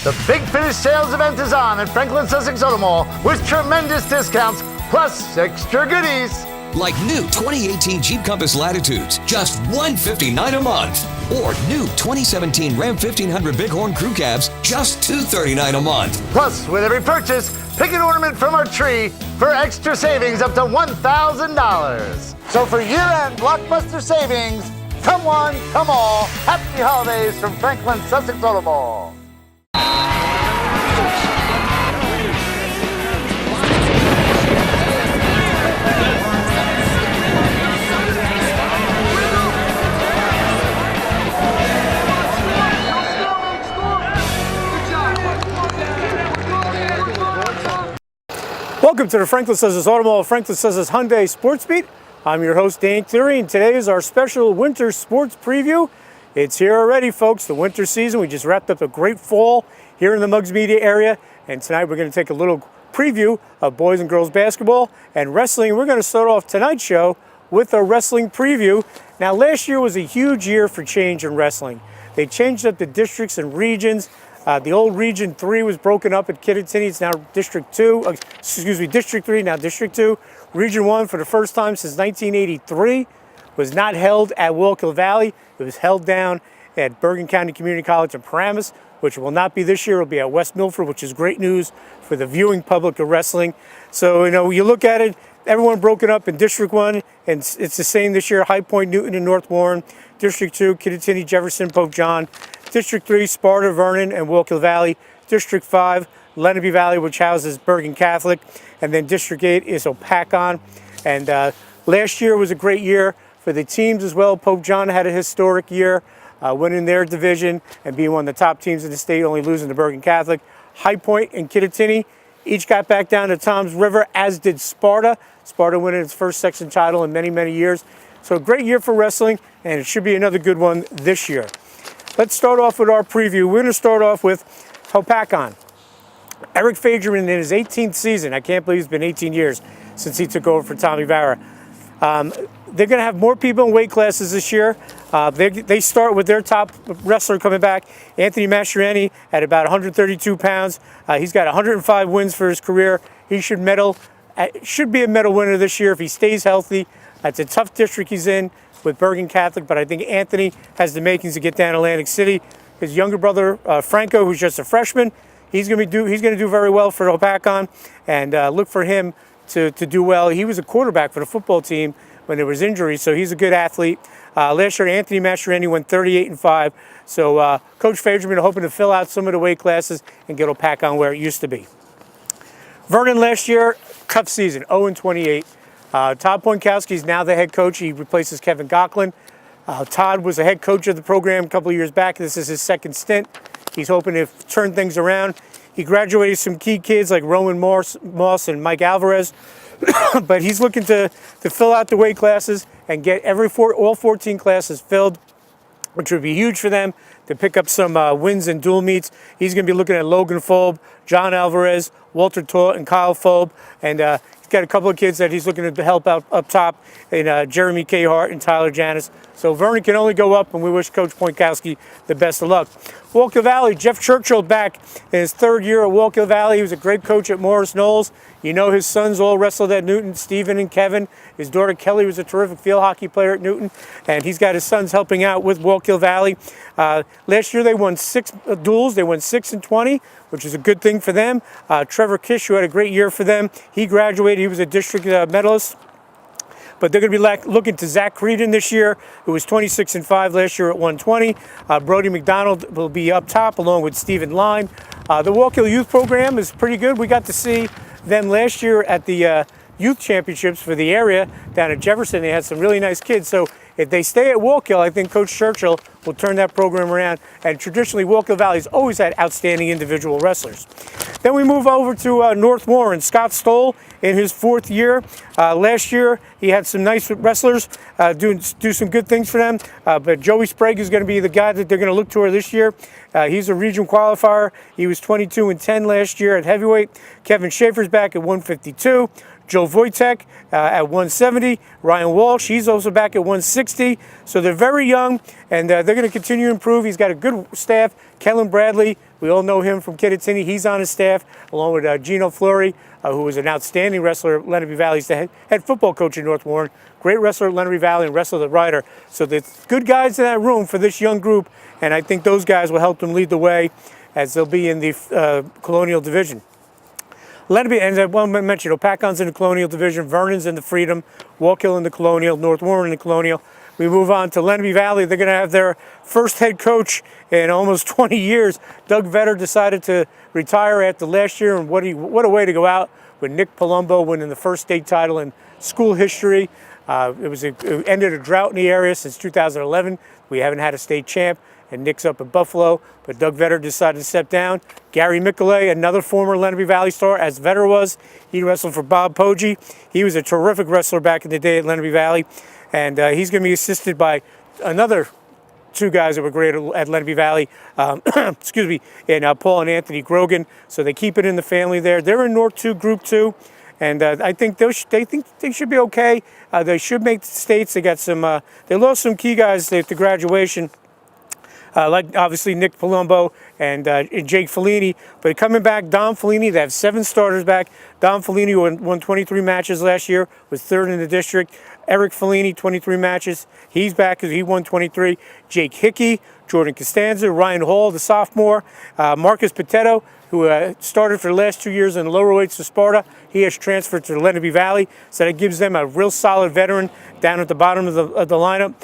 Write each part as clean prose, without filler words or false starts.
The Big Finish sales event is on at Franklin-Sussex Automall with tremendous discounts plus extra goodies. Like new 2018 Jeep Compass Latitudes, just $159 a month. Or new 2017 Ram 1500 Bighorn Crew Cabs, just $239 a month. Plus, with every purchase, pick an ornament from our tree for extra savings up to $1,000. So for year-end blockbuster savings, come one, come all. Happy holidays from Franklin-Sussex Automall. Welcome to the Franklin-Sussex Automall, Franklin-Sussex Hyundai Sports Beat. I'm your host, Dan Cleary, and today is our special winter sports preview. It's here already, folks, the winter season. We just wrapped up a great fall here in the Muggs Media area, and tonight we're going to take a little preview of boys and girls basketball and wrestling. We're going to start off tonight's show with a wrestling preview. Now, last year was a huge year for change in wrestling. They changed up the districts and regions. The old Region 3 was broken up at Kittatinny. It's now District 3, now District 2. Region 1, for the first time since 1983, was not held at Wallkill Valley. It was held down at Bergen County Community College in Paramus, which will not be this year. It'll be at West Milford, which is great news for the viewing public of wrestling. So, you look at it, everyone broken up in District 1, and it's the same this year. High Point, Newton, and North Warren. District 2, Kittatinny, Jefferson, Pope John. District 3, Sparta, Vernon, and Wallkill Valley. District 5, Lenape Valley, which houses Bergen Catholic. And then District 8 is Opakon. And last year was a great year for the teams as well. Pope John had a historic year, winning their division and being one of the top teams in the state, only losing to Bergen Catholic. High Point and Kittatinny each got back down to Toms River, as did Sparta. Sparta winning its first section title in many, many years. So a great year for wrestling, and it should be another good one this year. Let's start off with our preview. We're going to start off with Opakon. Eric Fagerman in his 18th season. I can't believe it's been 18 years since he took over for Tommy Vara. They're going to have more people in weight classes this year. They start with their top wrestler coming back, Anthony Mastroianni, at about 132 pounds. He's got 105 wins for his career. He should be a medal winner this year if he stays healthy. It's a tough district he's in with Bergen Catholic, but I think Anthony has the makings to get down to Atlantic City. His younger brother, Franco, who's just a freshman, he's going to do very well for Opakon, and look for him to do well. He was a quarterback for the football team when there was injuries, so he's a good athlete. Last year, Anthony Mastroianni went 38-5, so Coach Fagerman hoping to fill out some of the weight classes and get Opakon where it used to be. Vernon last year, tough season, 0-28. Todd Poinkowski is now the head coach. He replaces Kevin Gocklin. Todd was the head coach of the program a couple of years back. This is his second stint. He's hoping to turn things around. He graduated some key kids like Roman Moss and Mike Alvarez, but he's looking to fill out the weight classes and get all 14 classes filled, which would be huge for them to pick up some wins in dual meets. He's going to be looking at Logan Fobe, John Alvarez, Walter Taut, and Kyle Fobe, and he's got a couple of kids that he's looking to help out up top in Jeremy K. Hart and Tyler Janis. So Vernon can only go up, and we wish Coach Poinkowski the best of luck. Wallkill Valley, Jeff Churchill back in his third year at Wallkill Valley. He was a great coach at Morris Knowles. You know his sons all wrestled at Newton, Stephen and Kevin. His daughter Kelly was a terrific field hockey player at Newton, and he's got his sons helping out with Wallkill Valley. Last year they won 6 duels. They won 6-20, which is a good thing for them. Trevor Kish, who had a great year for them, he graduated. He was a district medalist. But they're going to be looking to Zach Creedon this year, who was 26-5 last year at 120. Brody McDonald will be up top along with Stephen Line. The Wallkill Youth Program is pretty good. We got to see them last year at the youth championships for the area down at Jefferson. They had some really nice kids. So if they stay at Wallkill, I think Coach Churchill will turn that program around. And traditionally, Wallkill Valley's always had outstanding individual wrestlers. Then we move over to North Warren. Scott Stoll in his 4th year. Last year, he had some nice wrestlers do some good things for them. But Joey Sprague is going to be the guy that they're going to look toward this year. He's a region qualifier. He was 22-10 last year at heavyweight. Kevin Schaefer's back at 152. Joe Wojtek at 170. Ryan Walsh, he's also back at 160. So they're very young, and they're going to continue to improve. He's got a good staff. Kellen Bradley, We all know him from Kittatinny. He's on his staff, along with Gino Fleury, who was an outstanding wrestler at Lenape Valley. He's the head football coach in North Warren. Great wrestler at Lenape Valley and wrestler at Ryder. So there's good guys in that room for this young group, and I think those guys will help them lead the way as they'll be in the Colonial Division. Lenape, and I want to mention, Opacon's in the Colonial Division, Vernon's in the Freedom, Wallkill in the Colonial, North Warren in the Colonial. We move on to Lenape Valley. They're going to have their first head coach in almost 20 years. Doug Vetter decided to retire after last year, and what a way to go out with Nick Palumbo winning the first state title in school history. It ended a drought in the area since 2011. We haven't had a state champ, and Nick's up in Buffalo, but Doug Vetter decided to step down. Gary Michelet, another former Lenape Valley star, as Vetter was. He wrestled for Bob Poggi. He was a terrific wrestler back in the day at Lenape Valley, and he's going to be assisted by another two guys that were great at Lenape Valley, excuse me, and Paul and Anthony Grogan. So they keep it in the family there. They're in North 2, Group 2. And I think they think they should be okay. They should make the states. They got some. They lost some key guys at the graduation, like obviously Nick Palumbo and Jake Fellini. But coming back, Dom Fellini. They have 7 starters back. Dom Fellini won 23 matches last year, was 3rd in the district. Eric Fellini, 23 matches. He's back because he won 23. Jake Hickey, Jordan Costanza, Ryan Hall, the sophomore, Marcus Potato, who started for the last 2 years in the lower weights for Sparta. He has transferred to Lenape Valley, so that gives them a real solid veteran down at the bottom of the lineup.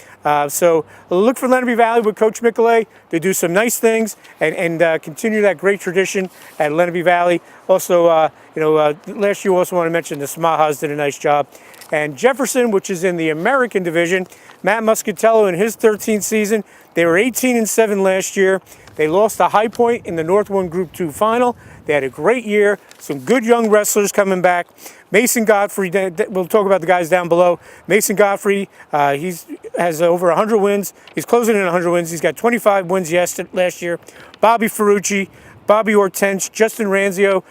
So look for Lenape Valley with Coach Michelet to do some nice things and continue that great tradition at Lenape Valley. Also, last year we also want to mention the Smahas did a nice job. And Jefferson, which is in the American Division, Matt Muscatello in his 13th season, they were 18-7 last year. They lost to High Point in the North 1 Group 2 final. They had a great year, some good young wrestlers coming back. Mason Godfrey, we'll talk about the guys down below. Mason Godfrey, he has over 100 wins. He's closing in 100 wins. He's got 25 wins last year. Bobby Ferrucci, Bobby Hortense, Justin Ranzizo,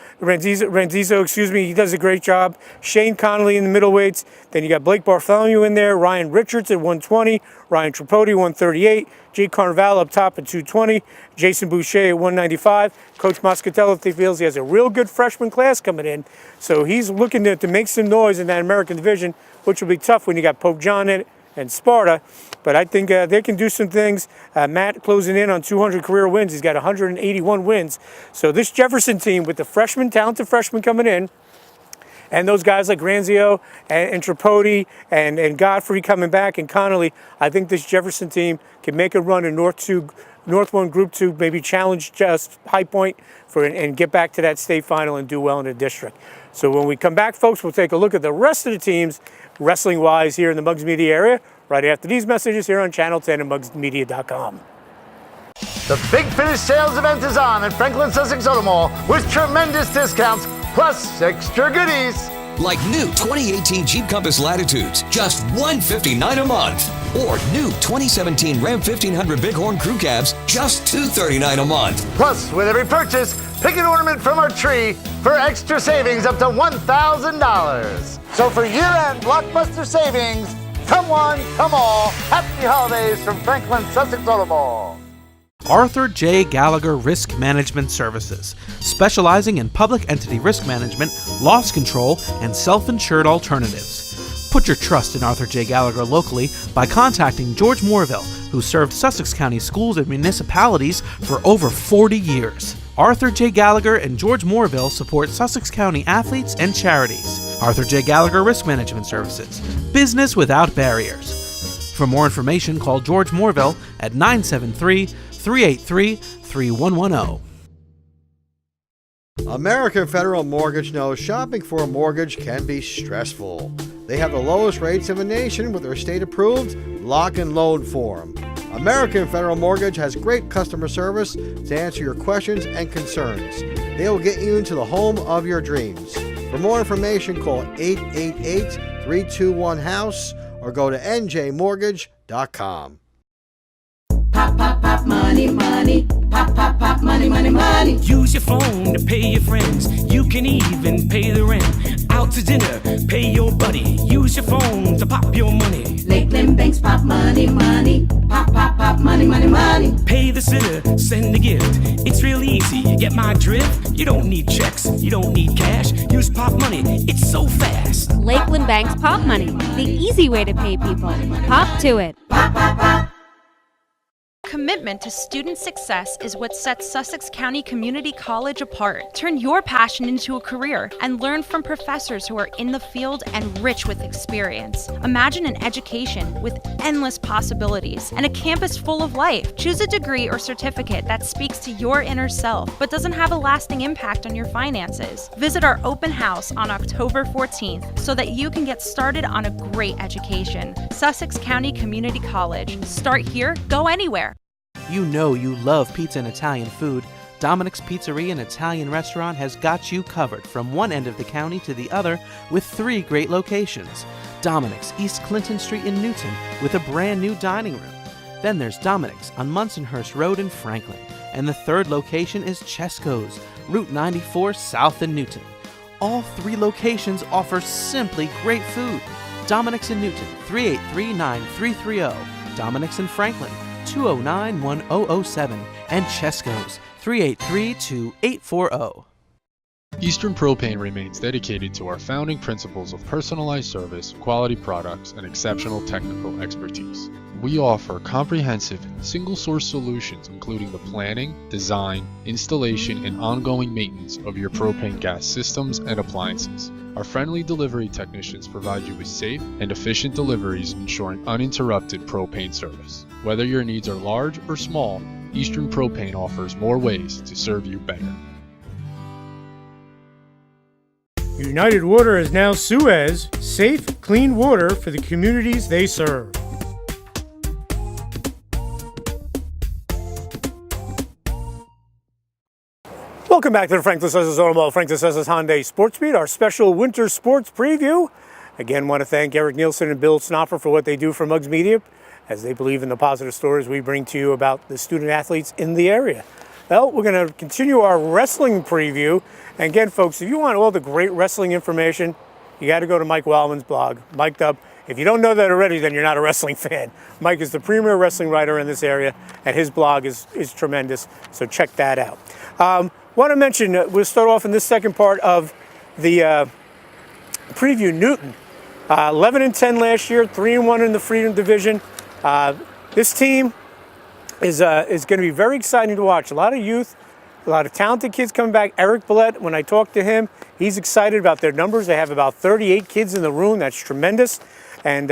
he does a great job. Shane Connolly in the middleweights. Then you got Blake Bartholomew in there, Ryan Richards at 120, Ryan Tripodi 138, Jake Carnval up top at 220, Jason Boucher at 195. Coach Moscatello, if he feels he has a real good freshman class coming in, so he's looking to make some noise in that American Division, which will be tough when you got Pope John in it and Sparta. But I think they can do some things. Matt closing in on 200 career wins. He's got 181 wins. So this Jefferson team with the talented freshmen coming in, and those guys like Ranzio and Tripodi and Godfrey coming back and Connolly, I think this Jefferson team can make a run in North 1 Group 2, maybe challenge just High Point and get back to that state final and do well in the district. So when we come back, folks, we'll take a look at the rest of the teams wrestling-wise here in the Muggs Media area right after these messages here on Channel 10 and MuggsMedia.com. The Big Finish sales event is on at Franklin-Sussex Automall with tremendous discounts plus extra goodies. Like new 2018 Jeep Compass Latitudes, just $159 a month. Or new 2017 Ram 1500 Bighorn Crew Cabs, just $239 a month. Plus, with every purchase, pick an ornament from our tree for extra savings up to $1,000. So for year-end blockbuster savings, come one, come all. Happy holidays from Franklin-Sussex Automall. Arthur J. Gallagher Risk Management Services, specializing in public entity risk management, loss control, and self-insured alternatives. Put your trust in Arthur J. Gallagher locally by contacting George Moorville, who served Sussex County schools and municipalities for over 40 years. Arthur J. Gallagher and George Moorville support Sussex County athletes and charities. Arthur J. Gallagher Risk Management Services, business without barriers. For more information, call George Moorville at 973-383-3110. American Federal Mortgage knows shopping for a mortgage can be stressful. They have the lowest rates in the nation with their state-approved lock and loan form. American Federal Mortgage has great customer service to answer your questions and concerns. They will get you into the home of your dreams. For more information, call 888-321-HOUSE or go to njmortgage.com. Pop, pop, pop, money, money. Pop, pop, pop, money, money, money. Use your phone to pay your friends. You can even pay the rent. Out to dinner, pay your buddy. Use your phone to pop your money. Lakeland Banks, pop money, money. Pop, pop, pop, money, money, money. Pay the sitter, send a gift. It's real easy, Spindrift, you don't need checks, you don't need cash. Use Pop Money, it's so fast. Lakeland Bank's Pop Money, the easy way to pay people. Pop to it. Commitment to student success is what sets Sussex County Community College apart. Turn your passion into a career and learn from professors who are in the field and rich with experience. Imagine an education with endless possibilities and a campus full of life. Choose a degree or certificate that speaks to your inner self but doesn't have a lasting impact on your finances. Visit our open house on October 14th so that you can get started on a great education. Sussex County Community College. Start here, go anywhere. You know you love pizza and Italian food. Dominic's Pizzeria and Italian Restaurant has got you covered from one end of the county to the other with 3 great locations. Dominic's, East Clinton Street in Newton, with a brand new dining room. Then there's Dominic's on Munsonhurst Road in Franklin. And the 3rd location is Chesco's, Route 94 south in Newton. All 3 locations offer simply great food. Dominic's in Newton, 383-9330. Dominic's in Franklin, 209-1007, and Chesco's, 383-2840. Eastern Propane remains dedicated to our founding principles of personalized service, quality products, and exceptional technical expertise. We offer comprehensive, single-source solutions including the planning, design, installation, and ongoing maintenance of your propane gas systems and appliances. Our friendly delivery technicians provide you with safe and efficient deliveries, ensuring uninterrupted propane service. Whether your needs are large or small, Eastern Propane offers more ways to serve you better. United Water is now Suez, safe, clean water for the communities they serve. Welcome back to the Franklin-Sussex Automall, Franklin-Sussex Hyundai Sports Beat, our special winter sports preview. Again, want to thank Eric Nielsen and Bill Snopper for what they do for Muggs Media, as they believe in the positive stories we bring to you about the student athletes in the area. Well, we're going to continue our wrestling preview. And again, folks, if you want all the great wrestling information, you got to go to Mike Wildman's blog, Mic'd Up. If you don't know that already, then you're not a wrestling fan. Mike is the premier wrestling writer in this area, and his blog is tremendous, so check that out. Want to mention, we'll start off in this second part of the preview. Newton, 11-10 last year, 3-1 in the Freedom Division. This team is going to be very exciting to watch. A lot of youth, a lot of talented kids coming back. Eric Billette, when I talked to him, he's excited about their numbers. They have about 38 kids in the room. That's tremendous. And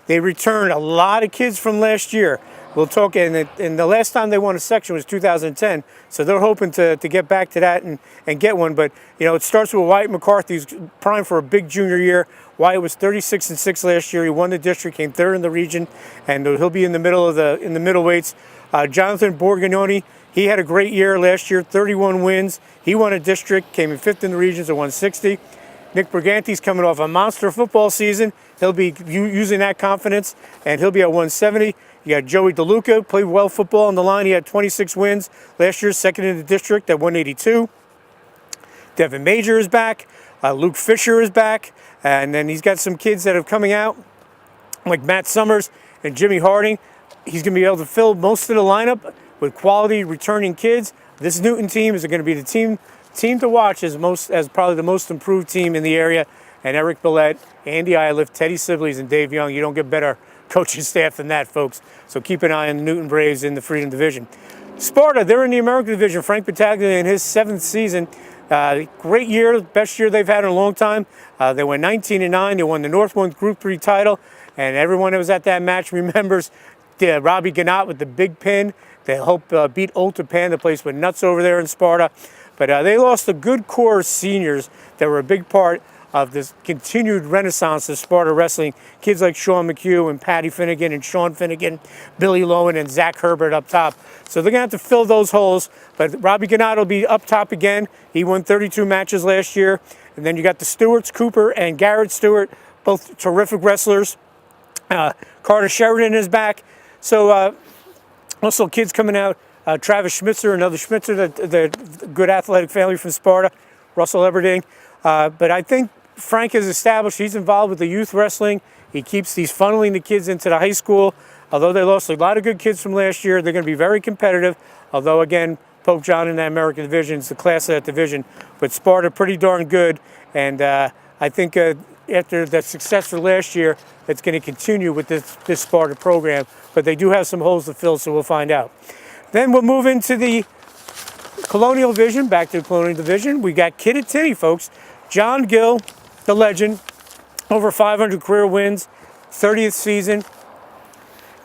they returned a lot of kids from last year. We'll talk, and the last time they won a section was 2010, so they're hoping to get back to that and get one. But, you know, it starts with Wyatt McCarthy, who's primed for a big junior year. Wyatt was 36-6 last year. He won the district, came 3rd in the region, and he'll be in the middle of the middleweights. Jonathan Borgognoni, he had a great year last year, 31 wins. He won a district, came in 5th in the regions at 160. Nick Briganti's coming off a monster football season. He'll be using that confidence, and he'll be at 170. You got Joey DeLuca, played well football on the line. He had 26 wins last year, 2nd in the district at 182. Devin Major is back. Luke Fisher is back. And then he's got some kids that are coming out, like Matt Summers and Jimmy Harding. He's going to be able to fill most of the lineup with quality returning kids. This Newton team is going to be the team to watch as probably the most improved team in the area. And Eric Billette, Andy Iliff, Teddy Sibley's, and Dave Young. You don't get better coaching staff than that, folks. So keep an eye on the Newton Braves in the Freedom Division. Sparta, they're in the American Division. Frank Battaglia in his 7th season. Great year, best year they've had in a long time. They went 19-9. They won the Northwood Group 3 title. And everyone that was at that match remembers Robbie Gannat with the big pin. They helped beat Old Japan. The place went nuts over there in Sparta. But they lost a good core of seniors that were a big part of this continued renaissance of Sparta wrestling. Kids like Sean McHugh and Patty Finnegan and Sean Finnegan, Billy Lowen and Zach Herbert up top. So they're going to have to fill those holes. But Robbie Gannat will be up top again. He won 32 matches last year. And then you got the Stewarts, Cooper and Garrett Stewart, both terrific wrestlers. Carter Sheridan is back. So also kids coming out. Travis Schmitzer, another Schmitzer, the good athletic family from Sparta. Russell Everding. But I think Frank has established he's involved with the youth wrestling. He keeps these funneling the kids into the high school. Although they lost a lot of good kids from last year, they're going to be very competitive. Although, again, Pope John in that American division. It's the class of that division. But Sparta pretty darn good, and I think after the success for last year, it's going to continue with this Sparta program. But they do have some holes to fill, so we'll find out. Then we'll move into the Colonial Division, back to the Colonial Division. We got Kittatinny, folks. John Gill, the legend, over 500 career wins, 30th season.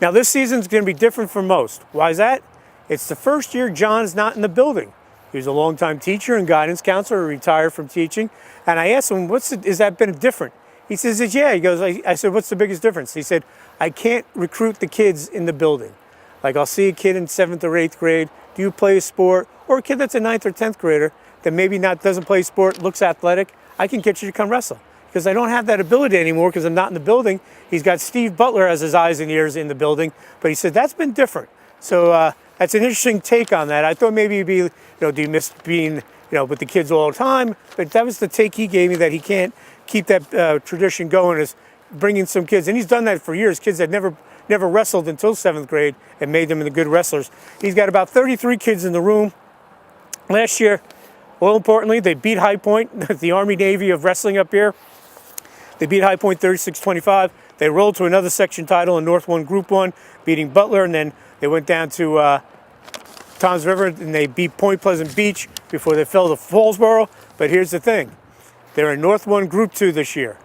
Now this season's going to be different from most. Why is that? It's the first year John's not in the building. He was a longtime teacher and guidance counselor, retired from teaching. And I asked him, has that been different? He says, yeah. He goes, I said, what's the biggest difference? He said, I can't recruit the kids in the building. Like I'll see a kid in 7th or 8th grade, do you play a sport? Or a kid that's a 9th or 10th grader that maybe doesn't play sport, looks athletic, I can get you to come wrestle. Because I don't have that ability anymore because I'm not in the building. He's got Steve Butler as his eyes and ears in the building. But he said, that's been different. So that's an interesting take on that. I thought maybe it'd be, do you miss being, with the kids all the time? But that was the take he gave me, that he can't keep that tradition going, is bringing some kids. And he's done that for years. Kids that never wrestled until 7th grade and made them into good wrestlers. He's got about 33 kids in the room. Last year, well, importantly, they beat High Point, the Army Navy of wrestling up here. They beat High Point 36-25. They rolled to another section title in North 1 Group 1, beating Butler, and then they went down to Toms River, and they beat Point Pleasant Beach before they fell to Fallsboro. But here's the thing. They're in North 1 Group 2 this year.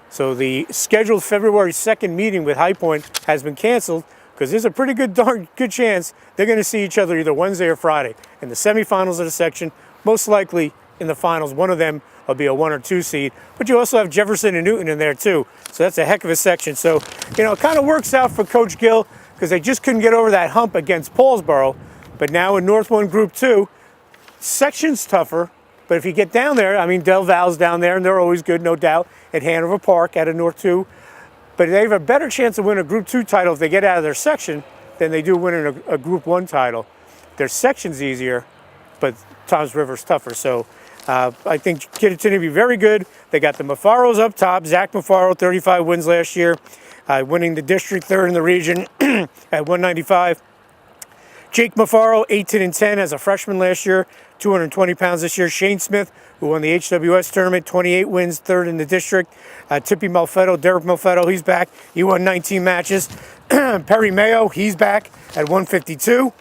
So the scheduled February 2nd meeting with High Point has been canceled because there's a pretty darn good chance they're going to see each other either Wednesday or Friday in the semifinals of the section. Most likely in the finals, one of them will be a 1 or 2 seed. But you also have Jefferson and Newton in there too. So that's a heck of a section. So, it kind of works out for Coach Gill because they just couldn't get over that hump against Paulsboro. But now in North 1 Group 2, section's tougher. But if you get down there, Del Val's down there, and they're always good, no doubt, at Hanover Park out of North 2. But they have a better chance of winning a Group 2 title if they get out of their section than they do winning a Group 1 title. Their section's easier, but Toms River's tougher. So I think Kittatinny will be very good. They got the Mafaros up top. Zach Mafaro, 35 wins last year, winning the district, 3rd in the region at 195. Jake Mafaro, 18-10 as a freshman last year, 220 pounds this year. Shane Smith, who won the HWS tournament, 28 wins, 3rd in the district. Tippy Malfetto, Derek Malfetto, he's back. He won 19 matches. Perry Mayo, he's back at 152.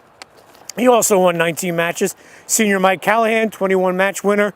He also won 19 matches. Senior Mike Callahan, 21 match winner.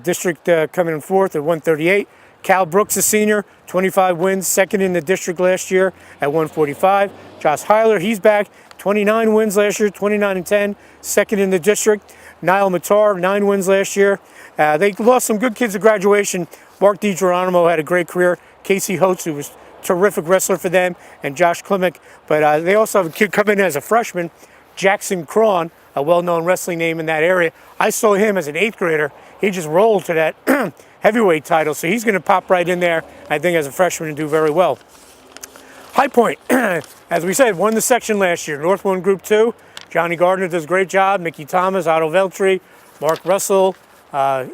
District coming in 4th at 138. Cal Brooks, a senior, 25 wins, 2nd in the district last year at 145. Josh Heiler, he's back, 29 wins last year, 29-10, 2nd in the district. Niall Matar, 9 wins last year. They lost some good kids at graduation. Mark DiGeronimo had a great career. Casey Holtz, who was a terrific wrestler for them, and Josh Klimek. But they also have a kid coming in as a freshman, Jackson Cron, a well-known wrestling name in that area. I saw him as an 8th grader. He just rolled to that heavyweight title, so he's going to pop right in there, I think, as a freshman and do very well. High Point, as we said, won the section last year. North 1 Group 2. Johnny Gardner does a great job. Mickey Thomas, Otto Veltri, Mark Russell, Coach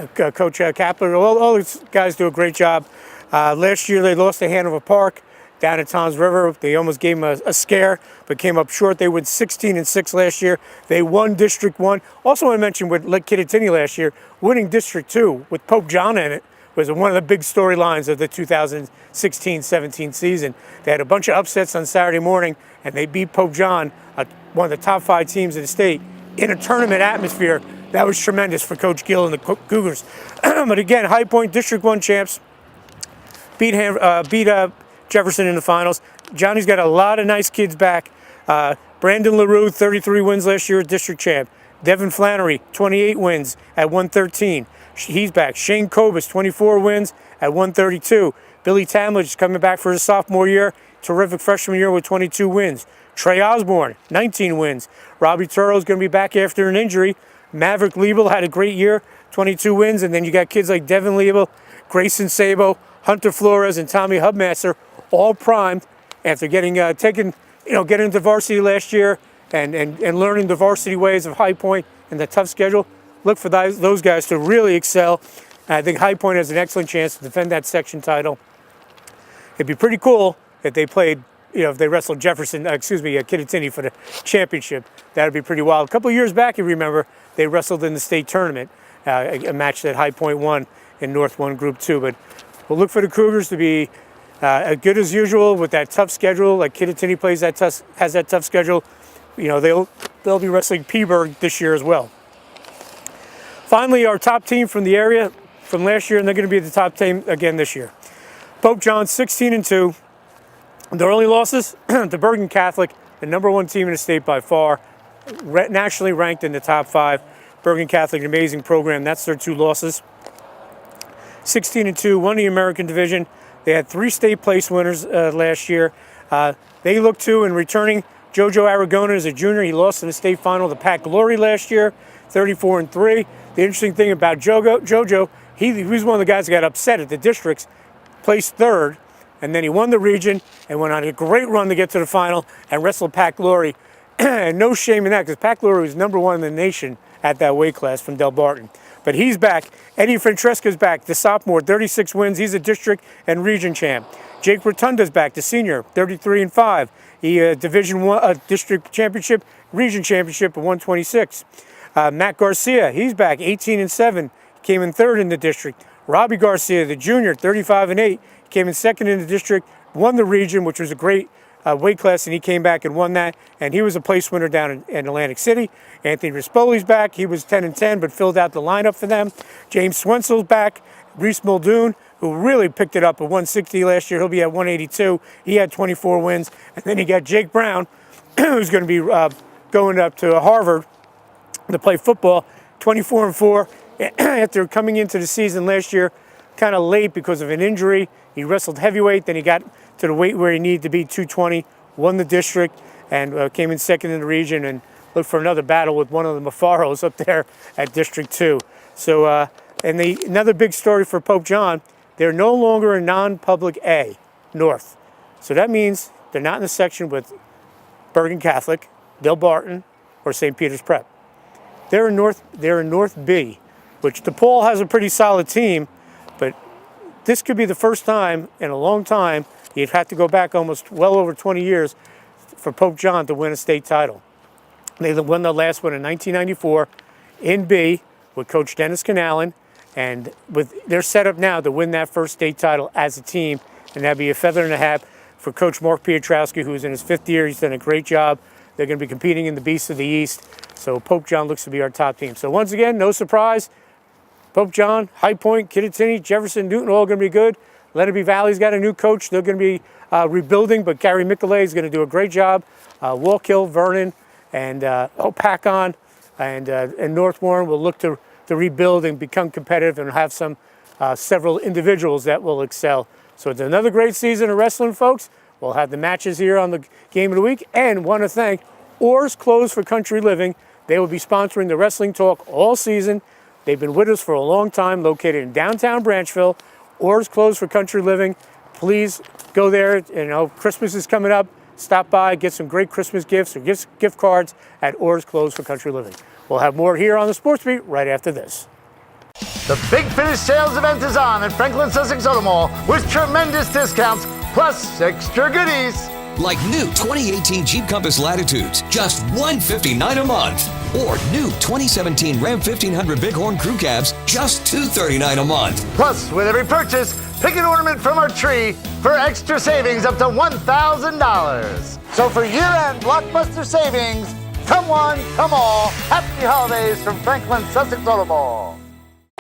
Kapler, all these guys do a great job. Last year they lost to Hanover Park down at Toms River. They almost gave them a scare, but came up short. They went 16-6 last year. They won District 1. Also want to mention with Kittatinny last year, winning District 2 with Pope John in it was one of the big storylines of the 2016-17 season. They had a bunch of upsets on Saturday morning, and they beat Pope John, one of the top 5 teams in the state, in a tournament atmosphere. That was tremendous for Coach Gill and the Cougars. But again, High Point District 1 champs beat Jefferson in the finals. Johnny's got a lot of nice kids back. Brandon LaRue, 33 wins last year, district champ. Devin Flannery, 28 wins at 113. He's back. Shane Kobus, 24 wins at 132. Billy Tamlich coming back for his sophomore year. Terrific freshman year with 22 wins. Trey Osborne, 19 wins. Robbie Turrell's going to be back after an injury. Maverick Liebel had a great year, 22 wins. And then you got kids like Devin Liebel, Grayson Sabo, Hunter Flores, and Tommy Hubmaster, all primed after getting getting into varsity last year and learning the varsity ways of High Point and the tough schedule. Look for those guys to really excel. And I think High Point has an excellent chance to defend that section title. It'd be pretty cool if they played if they wrestled Kittatinny for the championship. That would be pretty wild. A couple of years back, you remember, they wrestled in the state tournament, a match that High Point won in North 1 Group 2. But we'll look for the Cougars to be as good as usual with that tough schedule. Like Kittatinny has that tough schedule. They'll be wrestling Peaburg this year as well. Finally, our top team from the area from last year, and they're going to be the top team again this year. Pope John 16-2. Their only losses to Bergen Catholic, the #1 team in the state by far, nationally ranked in the top 5. Bergen Catholic, an amazing program. That's their 2 losses. 16-2, won the American Division. They had 3 state place winners last year. They look to, in returning, Jojo Aragona is a junior. He lost in the state final to Pat Glory last year, 34-3. The interesting thing about Jojo, he was one of the guys that got upset at the districts, placed 3rd, and then he won the region and went on a great run to get to the final and wrestled Pat Glory. And no shame in that, because Pat Glory was #1 in the nation at that weight class from Del Barton. But he's back. Eddie Francesca's back, the sophomore, 36 wins. He's a district and region champ. Jake Rotunda's back, the senior, 33-5. He Division 1 district championship, region championship at 126. Matt Garcia, he's back, 18-7. Came in 3rd in the district. Robbie Garcia, the junior, 35-8. Came in 2nd in the district, won the region, which was a great weight class, and he came back and won that. And he was a place winner down in Atlantic City. Anthony Rispoli's back. He was 10-10, but filled out the lineup for them. James Swensel's back. Reese Muldoon, who really picked it up at 160 last year. He'll be at 182. He had 24 wins. And then you got Jake Brown, who's going to be going up to Harvard to play football, 24-4. After coming into the season last year kind of late because of an injury. He wrestled heavyweight, then he got to the weight where he needed to be, 220, won the district, and came in 2nd in the region, and looked for another battle with one of the Mafaros up there at District 2. So, another big story for Pope John, they're no longer a non-public A, North. So that means they're not in the section with Bergen Catholic, Del Barton, or St. Peter's Prep. They're in North B, which DePaul has a pretty solid team, but this could be the first time in a long time, you'd have to go back almost well over 20 years for Pope John to win a state title. They won the last one in 1994 in B with Coach Dennis Canallen, and they're set up now to win that first state title as a team, and that'd be a feather in the hat for Coach Mark Piotrowski, who's in his 5th year. He's done a great job. They're going to be competing in the Beast of the East, so Pope John looks to be our top team. So once again, no surprise, Pope John, High Point, Kittatinny, Jefferson, Newton, all going to be good. Lenape Valley's got a new coach. They're going to be rebuilding, but Gary Michelet is going to do a great job. Wallkill, Vernon, and Opakon, and North Warren will look to rebuild and become competitive and have several individuals that will excel. So it's another great season of wrestling, folks. We'll have the matches here on the Game of the Week, and want to thank Oars Clothes for Country Living. They will be sponsoring the Wrestling Talk all season. They've been with us for a long time, located in downtown Branchville. Oars Clothes for Country Living. Please go there. Christmas is coming up. Stop by, get some great Christmas gifts or gift cards at Oars Clothes for Country Living. We'll have more here on the Sports Beat right after this. The Big Finish sales event is on at Franklin-Sussex Automall with tremendous discounts plus extra goodies. Like new 2018 Jeep Compass Latitudes, just $159 a month. Or new 2017 Ram 1500 Bighorn Crew Cabs, just $239 a month. Plus, with every purchase, pick an ornament from our tree for extra savings up to $1,000. So for year-end blockbuster savings, come one, come all. Happy holidays from Franklin-Sussex Automall.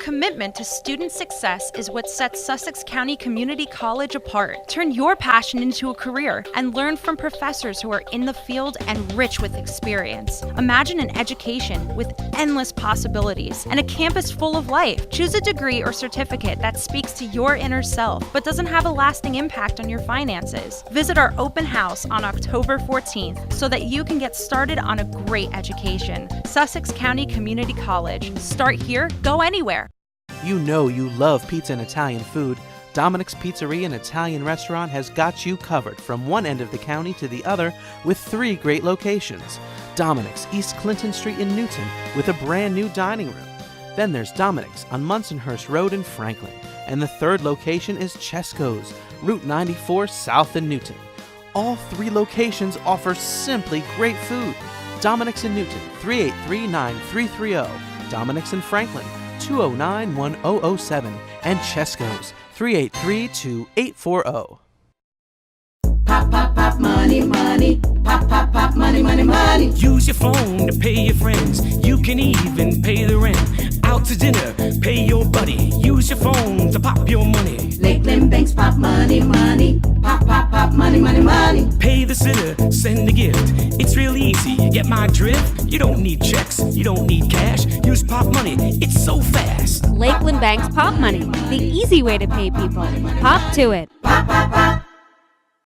Commitment to student success is what sets Sussex County Community College apart. Turn your passion into a career and learn from professors who are in the field and rich with experience. Imagine an education with endless possibilities and a campus full of life. Choose a degree or certificate that speaks to your inner self but doesn't have a lasting impact on your finances. Visit our open house on October 14th so that you can get started on a great education. Sussex County Community College. Start here, go anywhere. You know you love pizza and Italian food. Dominic's Pizzeria and Italian Restaurant has got you covered from one end of the county to the other with 3 great locations. Dominic's, East Clinton Street in Newton with a brand new dining room. Then there's Dominic's on Munsonhurst Road in Franklin. And the 3rd location is Chesco's, Route 94 South in Newton. all 3 locations offer simply great food. Dominic's in Newton, 383-9330. Dominic's in Franklin, 209-1007. And Chesco's, 383-2840. Pop, pop, pop, money, money. Pop, pop, pop, money, money, money. Use your phone to pay your friends. You can even pay the rent. Out to dinner, pay your buddy. Use your phone to pop your money. Lakeland Banks, pop money, money. Pop, pop, pop, money, money, money. Pay the sitter, send a gift. It's real easy, you get my drift? You don't need checks, you don't need cash. Use Pop Money, it's so fast. Lakeland Bank's Pop Money, the easy way to pay people. Pop to it. Pop, pop, pop.